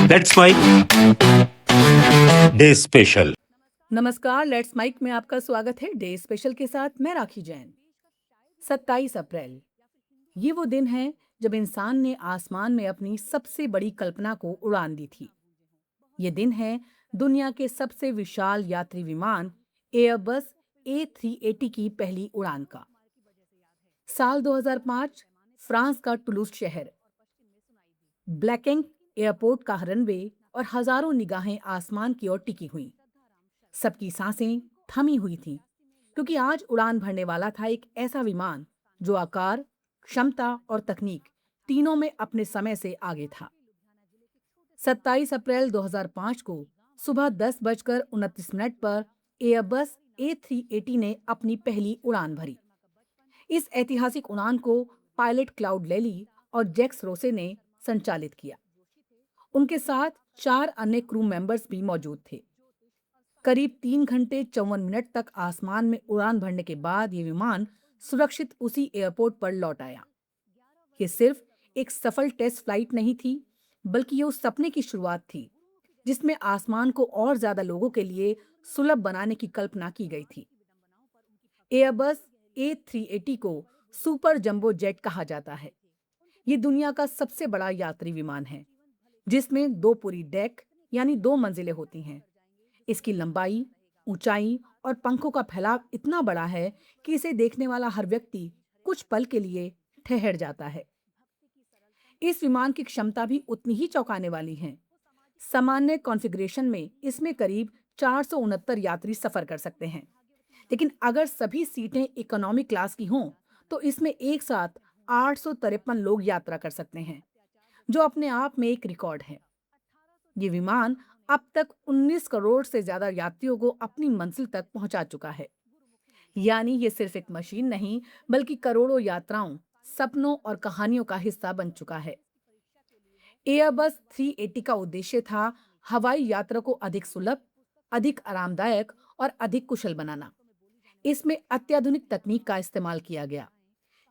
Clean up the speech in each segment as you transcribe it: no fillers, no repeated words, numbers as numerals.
Let's mic day special. नमस्कार, let's mic में आपका स्वागत है। डे स्पेशल के साथ मैं राखी जैन। 27 अप्रैल ये वो दिन है जब इंसान ने आसमान में अपनी सबसे बड़ी कल्पना को उड़ान दी थी। ये दिन है दुनिया के सबसे विशाल यात्री विमान एयरबस A380 की पहली उड़ान का। साल 2005 फ्रांस का टुलूस शहर, ब्लैकेंग एयरपोर्ट का रनवे और हजारों निगाहें आसमान की ओर टिकी हुई। सबकी सांसें थमी हुई थीं, क्योंकि आज उड़ान भरने वाला था एक ऐसा विमान जो आकार, क्षमता और तकनीक तीनों में अपने समय से आगे था। 27 अप्रैल 2005 को सुबह 10:29 पर एयरबस A380 ने अपनी पहली उड़ान भरी। इस ऐतिहासिक उड़ान को पायलट क्लाउड लेली और जैक्स रोसे ने संचालित किया। उनके साथ 4 अन्य क्रू मेंबर्स भी मौजूद थे। करीब 3 घंटे 54 मिनट तक आसमान में उड़ान भरने के बाद ये विमान सुरक्षित उसी एयरपोर्ट पर लौट आया। ये सिर्फ एक सफल टेस्ट फ्लाइट नहीं थी, बल्कि ये उस सपने की शुरुआत थी जिसमें आसमान को और ज्यादा लोगों के लिए सुलभ बनाने की कल्पना की गई थी। एयरबस A380 को सुपर जंबो जेट कहा जाता है। ये दुनिया का सबसे बड़ा यात्री विमान है, जिसमें 2 पूरी डेक यानी 2 मंजिलें होती हैं। इसकी लंबाई, ऊंचाई और पंखों का फैलाव इतना बड़ा है कि इसे देखने वाला हर व्यक्ति कुछ पल के लिए ठहर जाता है। इस विमान की क्षमता भी उतनी ही चौंकाने वाली है। सामान्य कॉन्फ़िगरेशन में इसमें करीब 469 यात्री सफर कर सकते हैं, लेकिन अगर सभी सीटें इकोनॉमी क्लास की हों, तो इसमें एक साथ 853 लोग यात्रा कर सकते हैं, जो अपने आप में एक रिकॉर्ड है। ये विमान अब तक 19 करोड़ से ज्यादा यात्रियों को अपनी मंजिल तक पहुंचा चुका है। यानी ये सिर्फ एक मशीन नहीं, बल्कि करोड़ों यात्राओं, सपनों और कहानियों का हिस्सा बन चुका है। एयरबस 380 का उद्देश्य था हवाई यात्रा को अधिक सुलभ, अधिक आरामदायक और अधिक कुशल बनाना। इसमें अत्याधुनिक तकनीक का इस्तेमाल किया गया,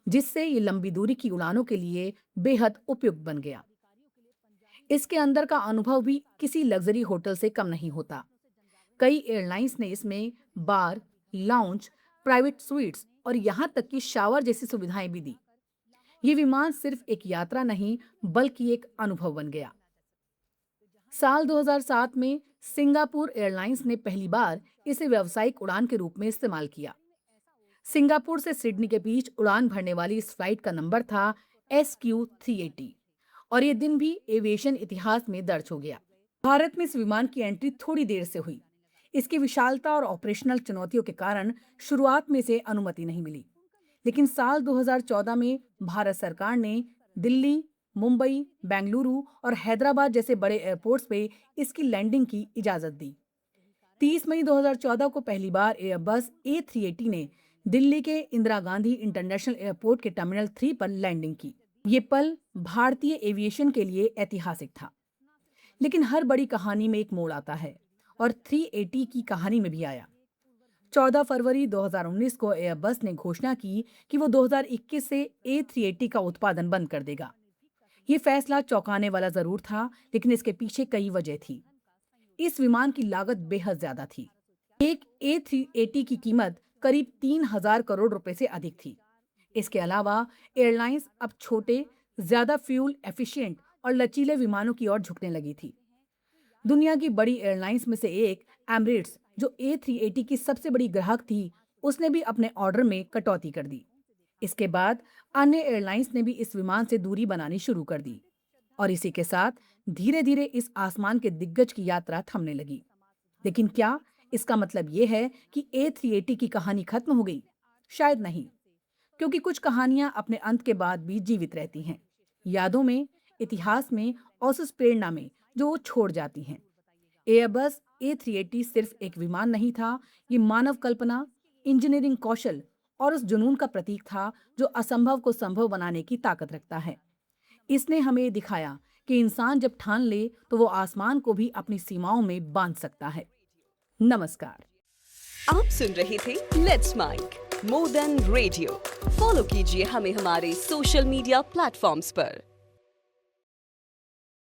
जिससे ये लंबी दूरी की उड़ानों के लिए बेहद उपयुक्त बन गया। इसके अंदर का अनुभव भी किसी लग्जरी होटल से कम नहीं होता। कई एयरलाइंस ने इसमें बार, लाउंज, प्राइवेट स्वीट्स और यहाँ तक कि शावर जैसी सुविधाएं भी दी। ये विमान सिर्फ एक यात्रा नहीं, बल्कि एक अनुभव बन गया। साल 2007 में सिंगापुर एयरलाइंस ने पहली बार इसे व्यावसायिक उड़ान के रूप में इस्तेमाल किया। सिंगापुर से सिडनी के बीच उड़ान भरने वाली इस फ्लाइट का नंबर था SQ380 और ये दिन भी एविएशन इतिहास में दर्ज हो गया। भारत में इस विमान की एंट्री थोड़ी देर से हुई। इसकी विशालता और ऑपरेशनल चुनौतियों के कारण शुरुआत में इसे अनुमति नहीं मिली, लेकिन साल 2014 में भारत सरकार ने दिल्ली, मुंबई, बेंगलुरु और हैदराबाद जैसे बड़े एयरपोर्ट्स पे इसकी लैंडिंग की इजाजत दी। 30 मई 2014 को पहली बार एयरबस A380 ने दिल्ली के इंदिरा गांधी इंटरनेशनल एयरपोर्ट के टर्मिनल 3 पर लैंडिंग की। ये पल भारतीय एविएशन के लिए ऐतिहासिक था। लेकिन हर बड़ी कहानी में एक मोड़ आता है, और 380 की कहानी में भी आया। 14 फरवरी 2019 को एयरबस ने घोषणा की कि वो 2021 से A380 का उत्पादन बंद कर देगा। ये फैसला चौंकाने वाला जरूर था, लेकिन इसके पीछे कई वजह थी। इस विमान की लागत बेहद ज्यादा थी। एक A380 की कीमत करीब 3000 करोड़ रुपए से अधिक थी। इसके अलावा एयरलाइंस अब छोटे, ज्यादा फ्यूल एफिशिएंट और लचीले विमानों की ओर झुकने लगी थी। दुनिया की बड़ी एयरलाइंस में से एक एमिरेट्स, जो A380 की सबसे बड़ी ग्राहक थी, उसने भी अपने ऑर्डर में कटौती कर दी। इसके बाद अन्य एयरलाइंस ने भी इस विमान से दूरी बनानी शुरू कर दी, और इसी के साथ धीरे धीरे इस आसमान के दिग्गज की यात्रा थमने लगी। लेकिन क्या इसका मतलब ये है कि A380 की कहानी खत्म हो गई? शायद नहीं, क्योंकि कुछ कहानियां अपने अंत के बाद भी जीवित रहती हैं, यादों में, इतिहास में और उस प्रेरणा में जो वो छोड़ जाती हैं। एयरबस A380 सिर्फ एक विमान नहीं था, ये मानव कल्पना, इंजीनियरिंग कौशल और उस जुनून का प्रतीक था जो असंभव को संभव बनाने की ताकत रखता है। इसने हमें दिखाया कि इंसान जब ठान ले तो वो आसमान को भी अपनी सीमाओं में बांध सकता है। नमस्कार। आप सुन रहे थे let's mic more than radio. Follow कीजिए हमें हमारे सोशल मीडिया प्लेटफॉर्म्स पर।